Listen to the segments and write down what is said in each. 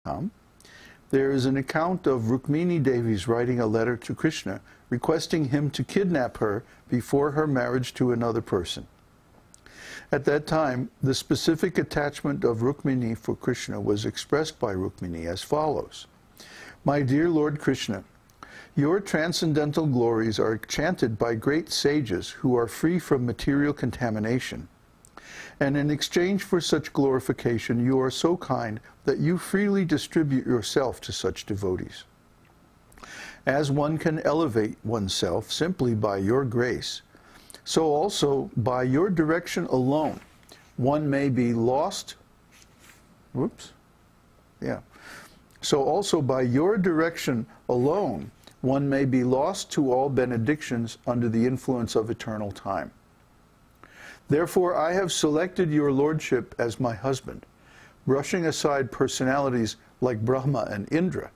Um, there is an account of Rukmini Devi's writing a letter to Krishna requesting him to kidnap her before her marriage to another person. At that time, the specific attachment of Rukmini for Krishna was expressed by Rukmini as follows. My dear Lord Krishna, your transcendental glories are chanted by great sages who are free from material contamination. And in exchange for such glorification, you are so kind that you freely distribute yourself to such devotees. As one can elevate oneself simply by your grace, so also by your direction alone, one may be lost. So also by your direction alone, one may be lost to all benedictions under the influence of eternal time. Therefore, I have selected your lordship as my husband, brushing aside personalities like Brahma and Indra,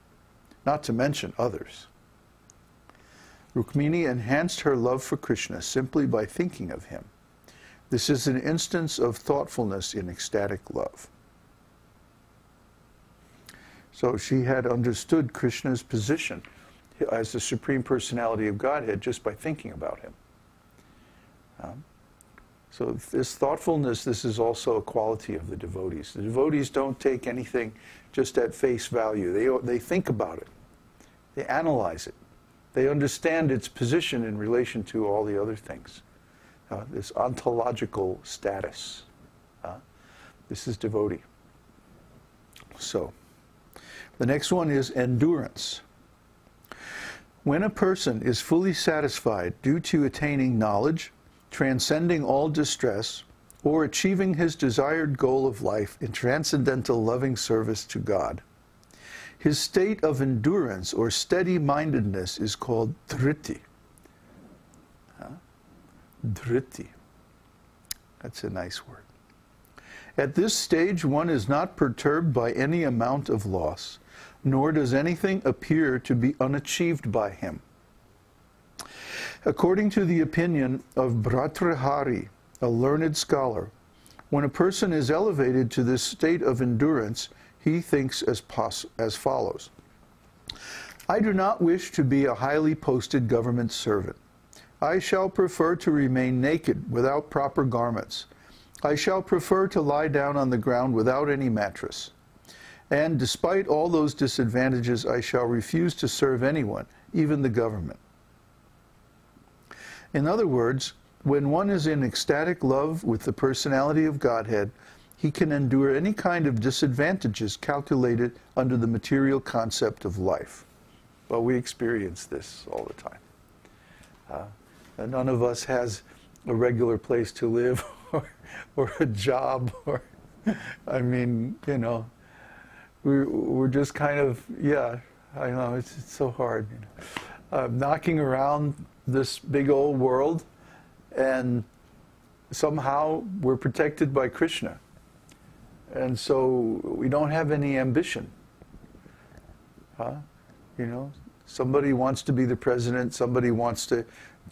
not to mention others. Rukmini enhanced her love for Krishna simply by thinking of him. This is an instance of thoughtfulness in ecstatic love. So she had understood Krishna's position as the Supreme Personality of Godhead just by thinking about him. So this thoughtfulness, this is also a quality of the devotees. The devotees don't take anything just at face value. They think about it. They analyze it. They understand its position in relation to all the other things. This ontological status. This is devotee. So, the next one is endurance. When a person is fully satisfied due to attaining knowledge, transcending all distress, or achieving his desired goal of life in transcendental loving service to God, his state of endurance or steady-mindedness is called dhriti. Dhriti. That's a nice word. At this stage, one is not perturbed by any amount of loss, nor does anything appear to be unachieved by him. According to the opinion of Bhartrhari, a learned scholar, when a person is elevated to this state of endurance, he thinks as follows. I do not wish to be a highly posted government servant. I shall prefer to remain naked without proper garments. I shall prefer to lie down on the ground without any mattress. And despite all those disadvantages, I shall refuse to serve anyone, even the government. In other words, when one is in ecstatic love with the personality of Godhead, he can endure any kind of disadvantages calculated under the material concept of life. Well, we experience this all the time. And none of us has a regular place to live or a job, or, I mean, you know, we're just kind of, yeah, I know, it's so hard, you know. Knocking around this big old world, and somehow we're protected by Krishna. And so we don't have any ambition. You know, somebody wants to be the president, somebody wants to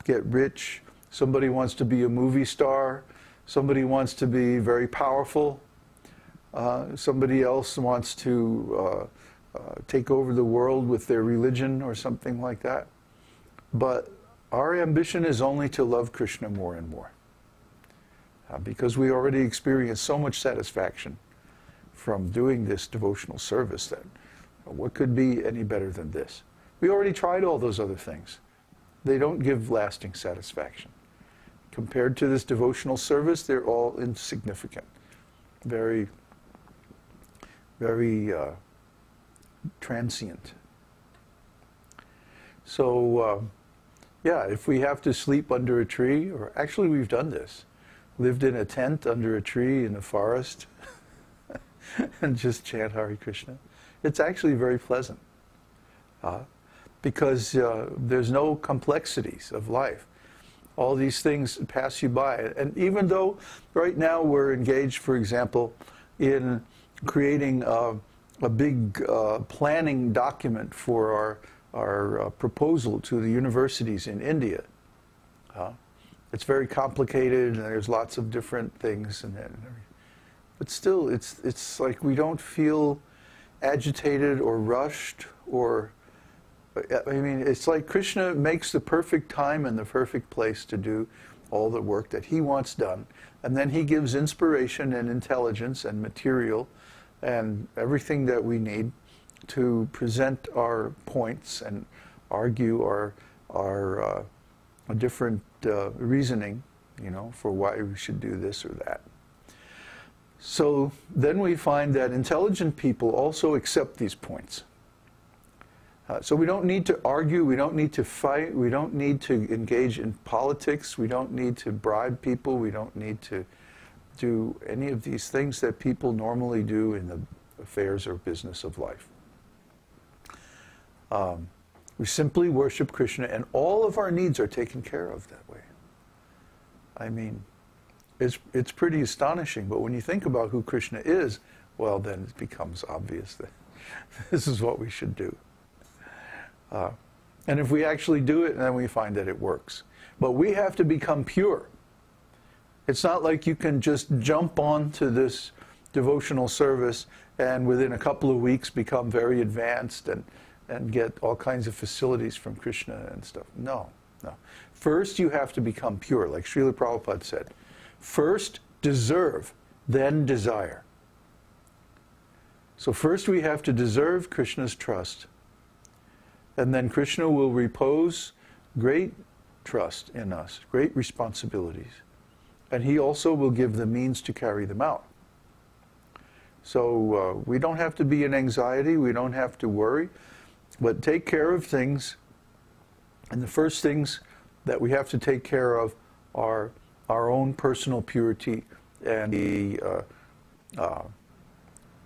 get rich, somebody wants to be a movie star, somebody wants to be very powerful, somebody else wants to take over the world with their religion or something like that. But our ambition is only to love Krishna more and more. Because we already experience so much satisfaction from doing this devotional service that what could be any better than this? We already tried all those other things. They don't give lasting satisfaction. Compared to this devotional service, they're all insignificant. Very, very transient. So, yeah, if we have to sleep under a tree, or actually we've done this, lived in a tent under a tree in the forest and just chant Hare Krishna. It's actually very pleasant because there's no complexities of life. All these things pass you by. And even though right now we're engaged, for example, in creating a big planning document for our proposal to the universities in India. It's very complicated, and there's lots of different things, but still, it's like we don't feel agitated or rushed, or, I mean, it's like Krishna makes the perfect time and the perfect place to do all the work that he wants done. And then he gives inspiration and intelligence and material and everything that we need to present our points and argue our different reasoning, you know, for why we should do this or that. So then we find that intelligent people also accept these points. So we don't need to argue, we don't need to fight, we don't need to engage in politics, we don't need to bribe people, we don't need to do any of these things that people normally do in the affairs or business of life. We simply worship Krishna, and all of our needs are taken care of that way. I mean, it's pretty astonishing, but when you think about who Krishna is, well, then it becomes obvious that this is what we should do. And if we actually do it, then we find that it works. But we have to become pure. It's not like you can just jump onto this devotional service and within a couple of weeks become very advanced and get all kinds of facilities from Krishna and stuff. No, no. First you have to become pure, like Srila Prabhupada said. First deserve, then desire. So first we have to deserve Krishna's trust. And then Krishna will repose great trust in us, great responsibilities. And he also will give the means to carry them out. So we don't have to be in anxiety, we don't have to worry, but take care of things. And the first things that we have to take care of are our own personal purity and the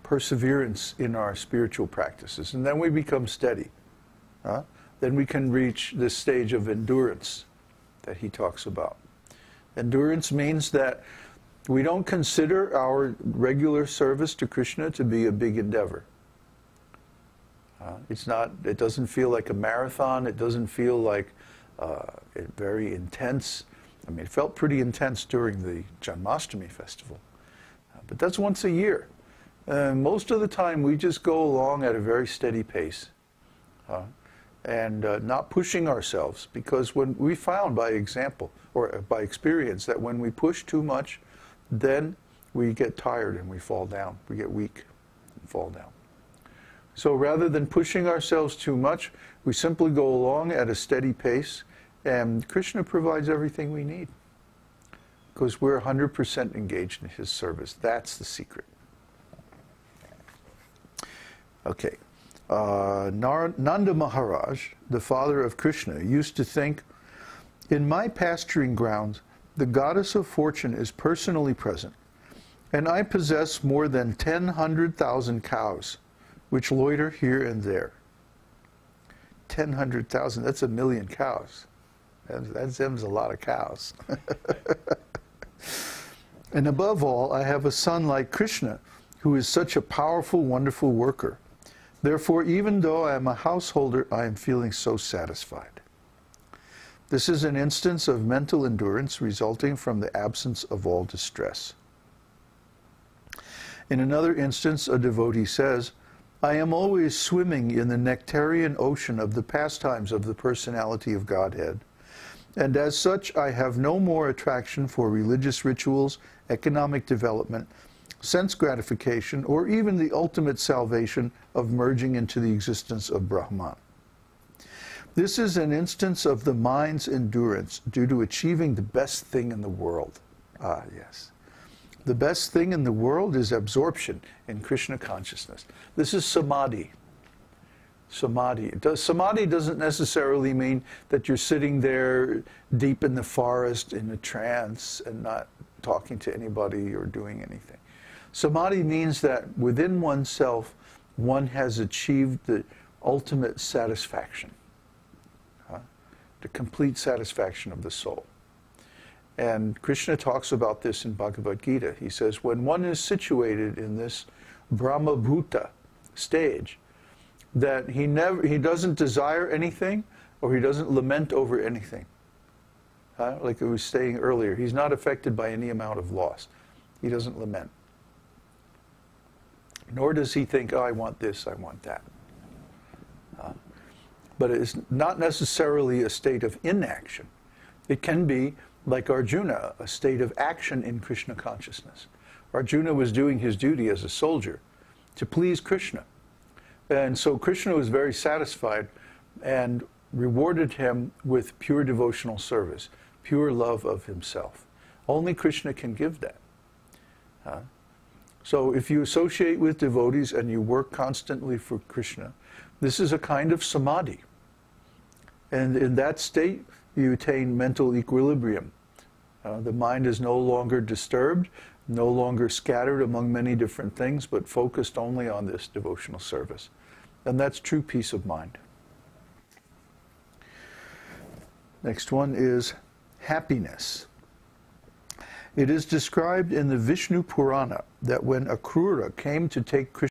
perseverance in our spiritual practices. And then we become steady. Then we can reach this stage of endurance that he talks about. Endurance means that we don't consider our regular service to Krishna to be a big endeavor. It doesn't feel like a marathon. It doesn't feel like very intense. I mean, it felt pretty intense during the Janmashtami festival. But that's once a year. Most of the time we just go along at a very steady pace. And not pushing ourselves, because when we found by example or by experience that when we push too much, then we get tired and we fall down. We get weak and fall down. So rather than pushing ourselves too much, we simply go along at a steady pace, and Krishna provides everything we need because we're 100% engaged in his service. That's the secret. Okay. Nanda Maharaj, the father of Krishna, used to think, in my pasturing grounds, the goddess of fortune is personally present, and I possess more than 100,000 cows, which loiter here and there. 100,000, that's 1,000,000 cows. That's a lot of cows. And above all, I have a son like Krishna, who is such a powerful, wonderful worker. Therefore, even though I am a householder, I am feeling so satisfied. This is an instance of mental endurance resulting from the absence of all distress. In another instance, a devotee says, I am always swimming in the nectarian ocean of the pastimes of the personality of Godhead, and as such I have no more attraction for religious rituals, economic development, sense gratification, or even the ultimate salvation of merging into the existence of Brahman. This is an instance of the mind's endurance due to achieving the best thing in the world. Ah, yes. The best thing in the world is absorption in Krishna consciousness. This is samadhi. Samadhi. Samadhi doesn't necessarily mean that you're sitting there deep in the forest in a trance and not talking to anybody or doing anything. Samadhi means that within oneself, one has achieved the ultimate satisfaction, the complete satisfaction of the soul. And Krishna talks about this in Bhagavad-gītā. He says, when one is situated in this Brahma-bhuta stage, that he doesn't desire anything or he doesn't lament over anything. Like I was saying earlier, he's not affected by any amount of loss. He doesn't lament. Nor does he think, oh, I want this, I want that. But it is not necessarily a state of inaction. It can be, like Arjuna, a state of action in Krishna consciousness. Arjuna was doing his duty as a soldier to please Krishna. And so Krishna was very satisfied and rewarded him with pure devotional service, pure love of himself. Only Krishna can give that. So if you associate with devotees and you work constantly for Krishna, this is a kind of samadhi. And in that state, you attain mental equilibrium. The mind is no longer disturbed, no longer scattered among many different things, but focused only on this devotional service. And that's true peace of mind. Next one is happiness. It is described in the Vishnu Purana that when Akrura came to take Krishna